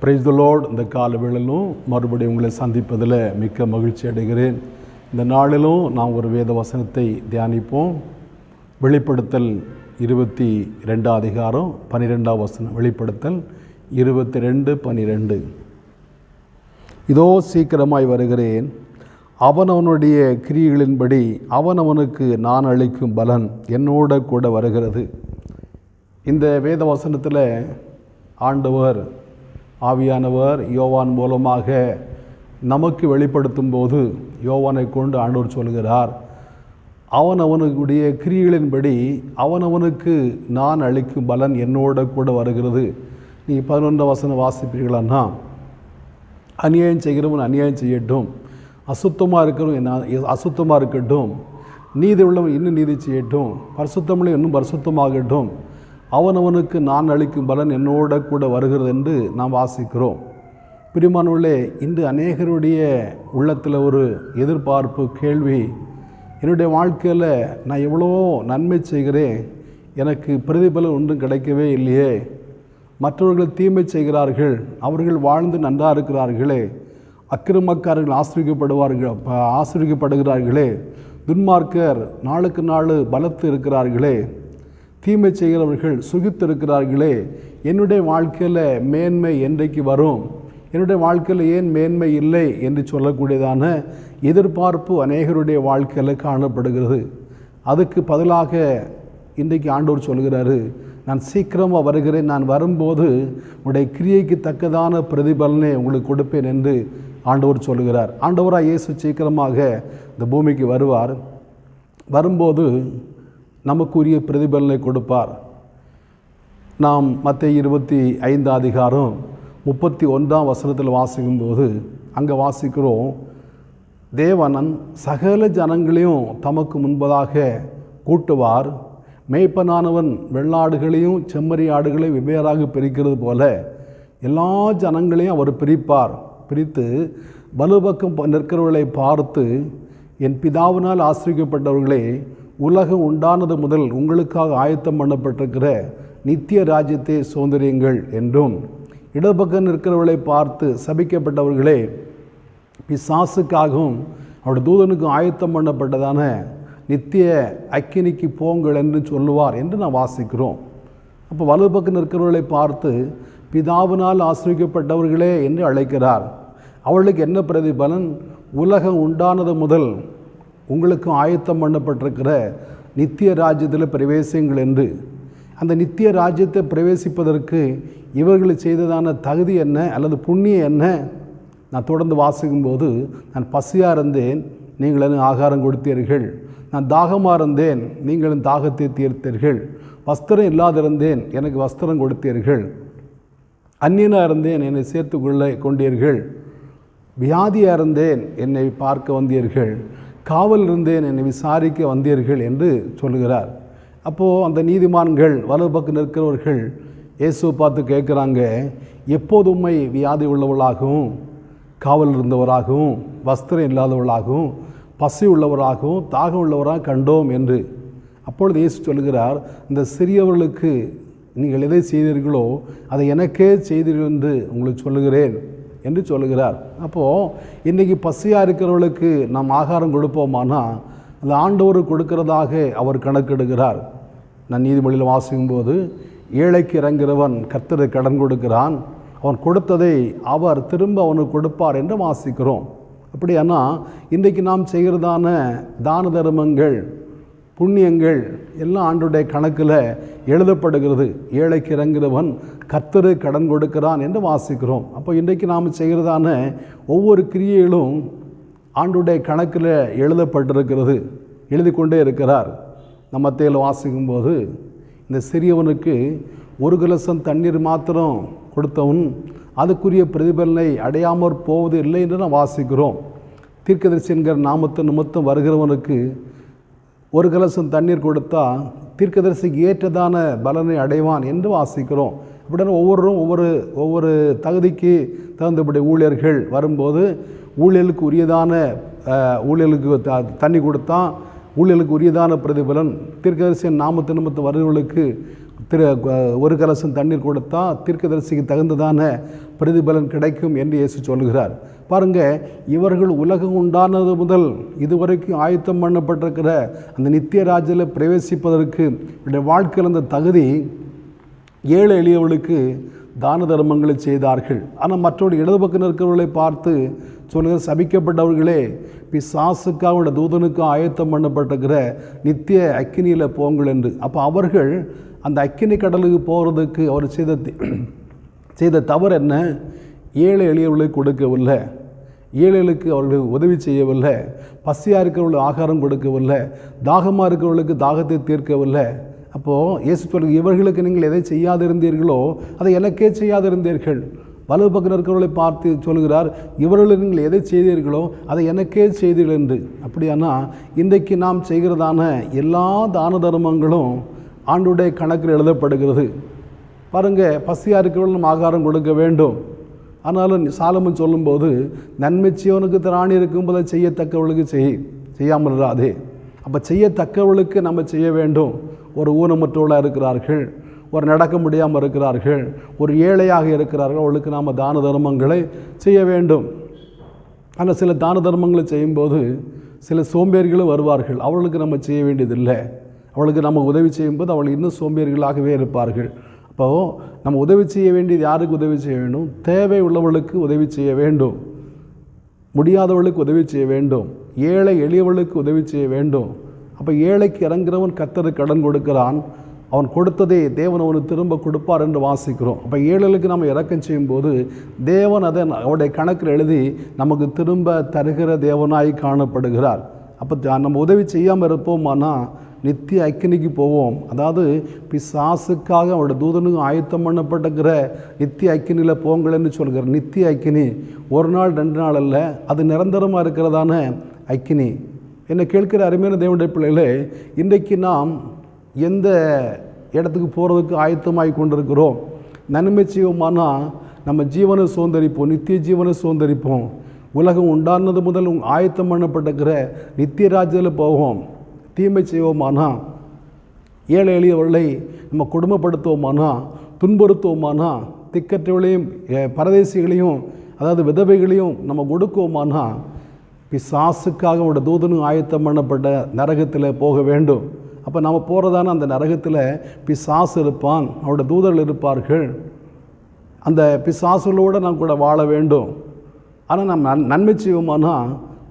Praise the Lord. இந்த கால வேளையிலும் மறுபடியும் உங்களை சந்திப்பதில் மிக்க மகிழ்ச்சி அடைகிறேன். இந்த நாளிலும் நாம் ஒரு வேத வசனத்தை தியானிப்போம். வெளிப்படுத்தல் 22 அதிகாரம் 12 வசனம். வெளிப்படுத்தல் 22:12. இதோ சீக்கிரமாய் வருகிறேன், அவனவனுடைய கிரியைகளின்படி அவனவனுக்கு நான் அளிக்கும் பலன் என்னோட கூட வருகிறது. இந்த வேத வசனத்தில் ஆண்டவர் ஆவியானவர் யோவான் மூலமாக நமக்கு வெளிப்படுத்தும் போது யோவானை கொண்டு ஆண்டவர் சொல்கிறார், அவனவனுடைய கிரியைகளின்படி அவனவனுக்கு நான் அளிக்கும் பலன் என்னோட கூட வருகிறது. நீங்கள் 11 வசனம் வாசிப்பீர்களான்னா, அநியாயம் செய்கிறவன் அநியாயம் செய்யட்டும், அசுத்தமாக இருக்கிறவன் அசுத்தமாக இருக்கட்டும், நீதி உள்ளவன் இன்னும் நீதி செய்யட்டும், பரிசுத்தமுள்ள இன்னும் பரிசுத்தமாகட்டும், அவனவனுக்கு நான் அளிக்கும் பலன் என்னோட கூட வருகிறது என்று நாம் வாசிக்கிறோம். பிரியமானவர்களே, இன்று அநேகருடைய உள்ளத்தில் ஒரு எதிர்பார்ப்பு, கேள்வி, என்னுடைய வாழ்க்கையில் நான் எவ்வளோ நன்மை செய்கிறேன், எனக்கு பிரதிபலன் ஒன்றும் கிடைக்கவே இல்லையே, மற்றவர்கள் தீமை செய்கிறார்கள், அவர்கள் வாழ்ந்து நன்றாக இருக்கிறார்களே, அக்கிரமக்காரர்கள் ஆசிரியப்படுகிறார்களே, துன்மார்க்கர் நாளுக்கு நாள் பலத்து இருக்கிறார்களே, தீமை செய்கிறவர்கள் சுகித்து இருக்கிறார்களே, என்னுடைய வாழ்க்கையில் மேன்மை என்றைக்கு வரும், என்னுடைய வாழ்க்கையில் ஏன் மேன்மை இல்லை என்று சொல்லக்கூடியதான எதிர்பார்ப்பு அநேகருடைய வாழ்க்கையில் காணப்படுகிறது. அதுக்கு பதிலாக இன்றைக்கு ஆண்டவர் சொல்கிறாரு, நான் சீக்கிரமாக வருகிறேன், நான் வரும்போது உங்களுடைய கிரியைக்கு தக்கதான பிரதிபலனை உங்களுக்கு கொடுப்பேன் என்று ஆண்டவர் சொல்கிறார். ஆண்டவராக இயேசு சீக்கிரமாக இந்த பூமிக்கு வருவார். வரும்போது நமக்குரிய பிரதிபலனை கொடுப்பார். நாம் மத்தேயு 25 அதிகாரம் 31 வசனத்தில் வாசிக்கும்போது அங்கே வாசிக்கிறோம், தேவனன் சகல ஜனங்களையும் தமக்கு முன்பதாக கூட்டுவார், மேய்ப்பனானவன் வெள்ளாடுகளையும் செம்மறி ஆடுகளையும் வெவ்வேறாக பிரிக்கிறது போல எல்லா ஜனங்களையும் அவர் பிரிப்பார். பிரித்து வலுபக்கம் நிற்கிறவர்களை பார்த்து, என் பிதாவினால் ஆசிரியப்பட்டவர்களே, உலகம் உண்டானது முதல் உங்களுக்காக ஆயத்தம் பண்ணப்பட்டிருக்கிற நித்திய ராஜ்யத்தை சுதந்திரியுங்கள் என்றும், இடப்பக்கம் நிற்கிறவர்களை பார்த்து, சபிக்கப்பட்டவர்களே, பிசாசுக்காகவும் அவருடைய தூதனுக்கும் ஆயத்தம் பண்ணப்பட்டதான நித்திய அக்கினிக்கு போங்கள் என்று சொல்லுவார் என்று நான் வாசிக்கிறோம். அப்போ வலுப்பக்கம் நிற்கிறவர்களை பார்த்து பிதாவினால் ஆசிரியப்பட்டவர்களே என்று அழைக்கிறார். அவர்களுக்கு என்ன பிரதிபலன்? உலகம் உண்டானது முதல் உங்களுக்கு ஆயத்தம் பண்ணப்பட்டிருக்கிற நித்திய ராஜ்யத்தில் பிரவேசியுங்கள் என்று. அந்த நித்திய ராஜ்யத்தை பிரவேசிப்பதற்கு இவர்கள் செய்ததான தகுதி என்ன அல்லது புண்ணியம் என்ன? நான் தொடர்ந்து வாசிக்கும்போது, நான் பசியாக இருந்தேன், நீங்கள் எனக்கு ஆகாரம் கொடுத்தீர்கள், நான் தாகமாக இருந்தேன், நீங்கள் என் தாகத்தை தீர்த்தீர்கள், வஸ்திரம் இல்லாதிருந்தேன், எனக்கு வஸ்திரம் கொடுத்தீர்கள், அந்நியனாக இருந்தேன், என்னை சேர்த்து கொண்டீர்கள், வியாதியாக இருந்தேன், என்னை பார்க்க வந்தீர்கள், காவல் இருந்தேன், என்னை விசாரிக்க வந்தீர்கள் என்று சொல்கிறார். அப்போது அந்த நீதிமான்கள் வலதுபக்கம் நிற்கிறவர்கள் இயேசுவை பார்த்து கேட்குறாங்க, எப்போது உம்மை வியாதி உள்ளவர்களாகவும், காவல் இருந்தவராகவும், வஸ்திரம் இல்லாதவர்களாகவும், பசி உள்ளவராகவும், தாகம் உள்ளவராக கண்டோம் என்று. அப்பொழுது இயேசு சொல்கிறார், இந்த சிறியவர்களுக்கு நீங்கள் எதை செய்தீர்களோ அதை எனக்கே செய்தீர்கள் என்று உங்களுக்கு சொல்லுகிறேன் என்று சொல்லுகிறார். அப்போது இன்றைக்கி பசியாக இருக்கிறவர்களுக்கு நாம் ஆகாரம் கொடுப்போமானா அந்த ஆண்டவர் கொடுக்கிறதாக அவர் கணக்கெடுக்கிறார். நான் நீதிமொழியில் வாசிக்கும்போது, ஏழைக்கு இறங்குகிறவன் கர்த்தருக்கு கடன் கொடுக்கிறான், அவன் கொடுத்ததை அவர் திரும்ப அவனுக்கு கொடுப்பார் என்று வாசிக்கிறோம். அப்படியானா இன்றைக்கு நாம் செய்கிறதான தான தர்மங்கள், புண்ணியங்கள் எல்லாம் ஆண்டுடைய கணக்கில் எழுதப்படுகிறது. ஏழைக்கு இறங்குகிறவன் கர்த்தரு கடன் கொடுக்கிறான் என்று வாசிக்கிறோம். அப்போ இன்றைக்கு நாம் செய்கிறதான ஒவ்வொரு கிரியைகளும் ஆண்டுடைய கணக்கில் எழுதப்பட்டிருக்கிறது, எழுதி கொண்டே இருக்கிறார். நம்ம மத்தேயுல வாசிக்கும்போது, இந்த சிறியவனுக்கு 1 கலசம் தண்ணீர் மாத்திரம் கொடுத்தவன் அதுக்குரிய பிரதிபலனை அடையாமற் போவது இல்லை என்று நாம் வாசிக்கிறோம். தீர்க்கதரிசி என்கிற நாமத்தை நிமித்தம் வருகிறவனுக்கு 1 கலசம் தண்ணீர் கொடுத்தா தீர்க்கதரிசிக்கு ஏற்றதான பலனை அடைவான் என்று வாசிக்கிறோம். அப்படின்னா ஒவ்வொருவரும் ஒவ்வொரு தகுதிக்கு தகுந்தபடி ஊழியர்கள் வரும்போது ஊழியலுக்கு உரியதான ஊழியலுக்கு தண்ணி கொடுத்தா ஊழியலுக்கு உரியதான பிரதிபலன், தீர்க்கதரிசியின் நாமத்து நிமித்தம் வருகிறவர்களுக்கு 1 கலசம் தண்ணீர் கொடுத்தா தீர்க்கதரிசிக்கு தகுந்ததான பிரதிபலன் கிடைக்கும் என்று இயேசு சொல்கிறார். பாருங்க, இவர்கள் உலகம் உண்டானது முதல் இதுவரைக்கும் ஆயத்தம் பண்ணப்பட்டிருக்கிற அந்த நித்திய ராஜ்யத்தில் பிரவேசிப்பதற்கு இவருடைய வாழ்க்கையில் அந்த தகுதி ஏழை எளியவர்களுக்கு தான தர்மங்களை செய்தார்கள். ஆனால் மற்றொரு இடது பக்கம் இருக்கிறவர்களை பார்த்து சொல்லுகிற, சபிக்கப்பட்டவர்களே, பிசாசுக்காக அவருடைய தூதனுக்கு ஆயத்தம் பண்ணப்பட்டிருக்கிற நித்திய அக்கினியில் போங்கள் என்று. அப்போ அவர்கள் அந்த அக்கினி கடலுக்கு போகிறதுக்கு அவர் செய்த தவறு என்ன? ஏழை எளியவர்களுக்கு கொடுக்கவில்லை, ஏழைகளுக்கு அவர்களுக்கு உதவி செய்யவில்லை, பசியாக இருக்கிறவர்களுக்கு ஆகாரம் கொடுக்கவில்லை, தாகமாக இருக்கிறவர்களுக்கு தாகத்தை தீர்க்கவில்லை. அப்போது இயேசு சொல்லுங்க, இவர்களுக்கு நீங்கள் எதை செய்யாதிருந்தீர்களோ அதை எனக்கே செய்யாதிருந்தீர்கள். வலது பக்கம் இருக்கிறவர்களை பார்த்து சொல்கிறார், இவர்களுக்கு நீங்கள் எதை செய்தீர்களோ அதை எனக்கே செய்தீர்கள் என்று. அப்படியானா இன்றைக்கு நாம் செய்கிறதான எல்லா தான தர்மங்களும் ஆண்டுடைய கணக்கில் எழுதப்படுகிறது. பாருங்கள், பசியாக இருக்கிறவர்கள் நம்ம ஆகாரம் கொடுக்க வேண்டும். ஆனாலும் சாலமன் சொல்லும்போது, நன்மை செய்வனுக்கு திராணி இருக்கும்போது செய்யத்தக்கவர்களுக்கு செய்யாமல் இராதே. அப்போ செய்யத்தக்கவர்களுக்கு நம்ம செய்ய வேண்டும். ஒரு ஊனமற்றவர்களாக இருக்கிறார்கள், ஒரு நடக்க முடியாமல் இருக்கிறார்கள், ஒரு ஏழையாக இருக்கிறார்கள், அவளுக்கு நாம் தான தர்மங்களை செய்ய வேண்டும். ஆனால் சில தான தர்மங்களை செய்யும்போது சில சோம்பேறிகளும் வருவார்கள். அவர்களுக்கு நம்ம செய்ய வேண்டியதில்லை. அவளுக்கு நம்ம உதவி செய்யும்போது அவள் இன்னும் சோம்பேறிகளாகவே இருப்பார்கள். அப்போது நம்ம உதவி செய்ய வேண்டியது யாருக்கு உதவி செய்ய வேண்டும்? தேவை உள்ளவர்களுக்கு உதவி செய்ய வேண்டும், முடியாதவர்களுக்கு உதவி செய்ய வேண்டும், ஏழை எளியவர்களுக்கு உதவி செய்ய வேண்டும். அப்போ ஏழைக்கு இறங்குறவன் கர்த்தருக்கு கடன் கொடுக்கிறான், அவன் கொடுத்ததே தேவன் அவனுக்கு திரும்ப கொடுப்பார் என்று வாசிக்கிறோம். அப்போ ஏழைகளுக்கு நம்ம இறக்கம் செய்யும்போது தேவன் அதை அவருடைய கணக்கில் எழுதி நமக்கு திரும்ப தருகிற தேவனாய் காணப்படுகிறார். அப்போ நம்ம உதவி செய்யாமல் இருப்போமானா நித்திய அக்கினிக்கு போவோம். அதாவது பிசாசுக்காக அவருடைய தூதனுக்கு ஆயத்தம் பண்ணப்பட்டிருக்கிற நித்திய அக்கினியில் போங்கள்னு சொல்கிற நித்திய அக்கினி ஒரு நாள் 2 நாள் அல்ல, அது நிரந்தரமாக இருக்கிறதான அக்கினி. என்னை கேட்கிற அருமையான தேவனுடைய பிள்ளைகளே, இன்றைக்கு நாம் எந்த இடத்துக்கு போகிறதுக்கு ஆயத்தமாகி கொண்டிருக்கிறோம்? நன்மை செய்வோமானா நம்ம ஜீவனை சுதந்திரிப்போம், நித்திய ஜீவனை சுதந்திரிப்போம். உலகம் உண்டானது முதல் ஆயத்தம் பண்ணப்பட்டிருக்கிற நித்திய ராஜ்யத்தில் போவோம். தீமை செய்வோமானா, ஏழை எளியவர்களை நம்ம கொடுமைப்படுத்துவோமானா, துன்புறுத்துவோமானா, திக்கற்றவர்களையும் பரதேசிகளையும் அதாவது விதவைகளையும் நம்ம கொடுக்குவோமானா பிசாசுக்காக அவருடைய தூதனும் ஆயத்தம் பண்ணப்பட்ட நரகத்தில் போக வேண்டும். அப்போ நம்ம போகிறதான அந்த நரகத்தில் பிசாசு இருப்பான், அவருடைய தூதர்கள் இருப்பார்கள். அந்த பிசாசுகளோடு நாம் கூட வாழ வேண்டும். ஆனால் நம்ம நன்மை செய்வோமானா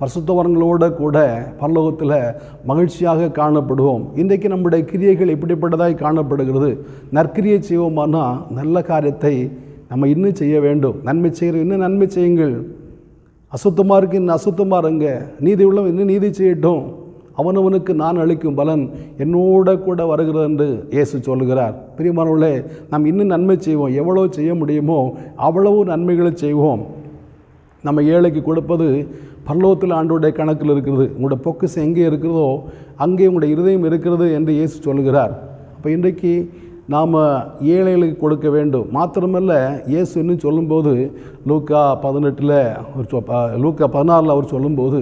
பரிசுத்தவான்களோடு கூட பரலோகத்தில் மகிழ்ச்சியாக காணப்படுவோம். இன்றைக்கு நம்முடைய கிரியைகள் இப்படிப்பட்டதாய் காணப்படுகிறது. நற்கிரியை செய்வோமானா நல்ல காரியத்தை நம்ம இன்னும் செய்ய வேண்டும். நன்மை செய்கிற இன்னும் நன்மை செய்யுங்கள், அசுத்தமாக இருக்கு இன்னும் அசுத்தமாக இருங்க, நீதி உள்ளவன் இன்னும் நீதி செய்யட்டும், அவனவனுக்கு நான் அளிக்கும் பலன் என்னோட கூட வருகிறது என்று இயேசு சொல்கிறார். பிரியமானவர்களே, நாம் இன்னும் நன்மை செய்வோம். எவ்வளோ செய்ய முடியுமோ அவ்வளவு நன்மைகளை செய்வோம். நம்ம ஏழைக்கு கொடுப்பது பரலோகத்தில் ஆண்டோடைய கணக்கில் இருக்கிறது. உங்களுடைய பொக்கிஷம் எங்கே இருக்கிறதோ அங்கே உங்களுடைய இருதயம் இருக்கிறது என்று இயேசு சொல்கிறார். அப்போ இன்றைக்கு நாம் ஏழைகளுக்கு கொடுக்க வேண்டும். மாத்திரமல்ல, இயேசு இன்னும் சொல்லும்போது லூக்கா 16 அவர் சொல்லும்போது,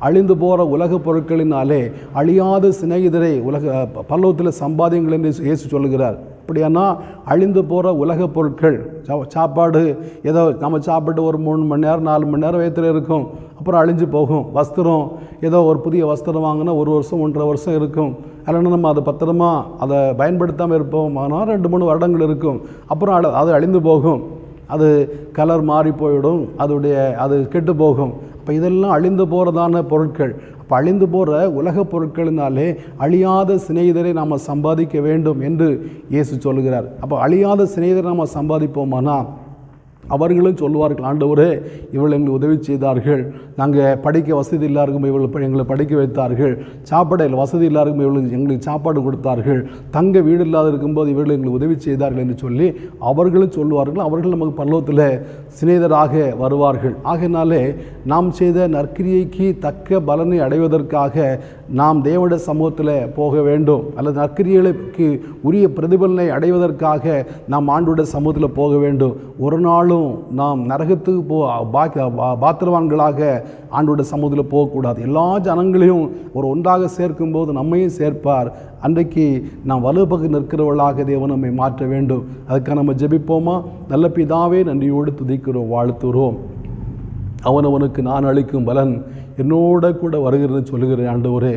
அழிந்து போகிற உலக பொருட்களினாலே அழியாத சிநேகிதரை பரலோகத்தில் சம்பாதியங்கள் என்று இயேசு சொல்லுகிறார். அப்படியானா அழிந்து போகிற உலக பொருட்கள், சாப்பாடு ஏதோ நம்ம சாப்பிட்டு ஒரு 3 மணி நேரம் 4 மணி நேரம் வயிற்றில் இருக்கும், அப்புறம் அழிஞ்சு போகும். வஸ்திரம் ஏதோ ஒரு புதிய வஸ்திரம் வாங்கினா 1 வருஷம் 1.5 வருஷம் இருக்கும். இல்லைன்னா நம்ம அதை பத்திரமா அதை பயன்படுத்தாமல் இருப்போம், ஆனால் 2-3 வருடங்கள் இருக்கும். அப்புறம் அது அழிந்து போகும், அது கலர் மாறி போயிடும், அது கெட்டு போகும். அப்போ இதெல்லாம் அழிந்து போகிறதான பொருட்கள். அப்போ அழிந்து போகிற உலக பொருட்களினாலே அழியாத சிநேகிதரை நாம் சம்பாதிக்க வேண்டும் என்று இயேசு சொல்கிறார். அப்போ அழியாத சிநேகிதரை நாம் சம்பாதிப்போமானா அவர்களும் சொல்வார்கள், ஆண்டவரே இவள் எங்களுக்கு உதவி செய்தார்கள், நாங்கள் படிக்க வசதி இல்லாருக்கும் எங்களை படிக்க வைத்தார்கள், சாப்பாடு வசதி இல்லாருக்கும் எங்களுக்கு சாப்பாடு கொடுத்தார்கள், தங்க வீடு இல்லாத இருக்கும்போது இவர்கள் எங்களுக்கு உதவி செய்தார்கள் என்று சொல்லி அவர்களும் சொல்லுவார்கள். அவர்கள் நமக்கு பரலோகத்தில் சிநேகிதராக வருவார்கள். ஆகையினாலே நாம் செய்த நற்கிரியைக்கு தக்க பலனை அடைவதற்காக நாம் தேவனுடைய சமூகத்தில் போக வேண்டும். அல்லது நற்கிரியைகளுக்கு உரிய பிரதிபலனை அடைவதற்காக நாம் ஆண்டவருடைய சமூகத்தில் போக வேண்டும். ஒரு நாள் நாளும் நாம் நரகத்துக்கு பாத்திரவான்களாக ஆண்டோட சமூகத்தில் போகக்கூடாது. எல்லா ஜனங்களையும் ஒன்றாக சேர்க்கும்போது நம்மையும் சேர்ப்பார். அன்றைக்கு நாம் வலுப்பக்கம் நிற்கிறவர்களாக தேவன் நம்மை மாற்ற வேண்டும். அதுக்காக நம்ம ஜெபிப்போமா? நல்ல பிதாவே, நன்றியோடு துதிக்கிறோம், வாழ்த்துகிறோம். அவனவனுக்கு நான் அளிக்கும் பலன் என்னோட கூட வருகிறது சொல்லுகிற ஆண்டவரே,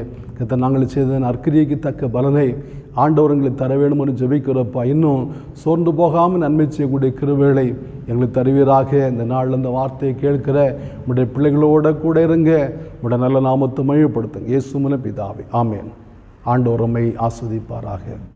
நாங்கள் செய்த நற்கிரியைக்கு தக்க பலனை ஆண்டவர்களுக்கு தர வேண்டும் என்று ஜெபிக்கிறப்பா. இன்னும் சோர்ந்து போகாமல் நன்மை செய்யக்கூடிய கிருபைகளை எங்களுக்கு தருவீராக. இந்த நாளில் இந்த வார்த்தையை கேட்கிற உடைய பிள்ளைகளோட கூட இருங்க. உடைய நல்ல நாமத்தை மையப்படுத்துங்க. இயேசு மூலம் பிதாவே, ஆமேன். ஆண்டவர் நம்மை ஆஸ்வதிப்பாராக.